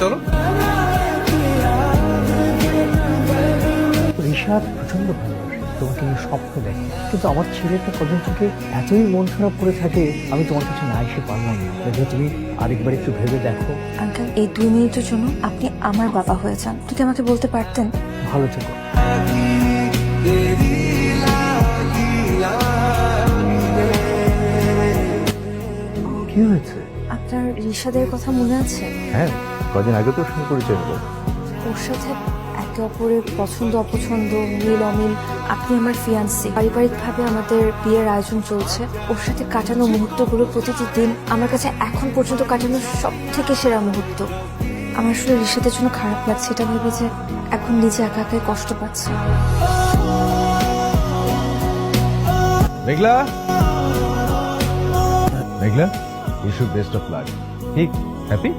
চলো। ঋষাদ প্রচন্ড ভালোবাসে, তোমাকে নিয়ে স্বপ্ন দেখে, কিন্তু আমার ছেলেটা কদিন থেকে এতই মন খারাপ করে থাকে, আমি তোমার কাছে না এসে পারলাম না। দেখো তুমি আরেকবার একটু ভেবে দেখো। আঙ্কেল, এই 2 মিনিটের জন্য আপনি আমার বাবা হয়ে যান। যদি আমাকে বলতে পারতেন। ভালো থেকো। কি হয়েছে? আপনার ঋষাদের কথা মনে আছে? হ্যাঁ, কদিন আগে তো শুরু পরিচয় হলো। ওর সাথে একে অপরের পছন্দ অপছন্দ, মিল অমিল। আপনি আমার ফিয়ান্সি, পারিবারিকভাবে আমাদের বিয়ের আয়োজন চলছে। ওর সাথে কাটানো মুহূর্তগুলো প্রতিটি দিন আমার কাছে এখন পর্যন্ত কাটানো সব থেকে সেরা মুহূর্ত। আমার আসলে ঋষাদের জন্য খারাপ লাগছে এটা ভেবে যে এখন নিজে একা একাই কষ্ট পাচ্ছে। মেঘলা, মেঘলা, wish you best of luck. ঠিক হ্যাপি?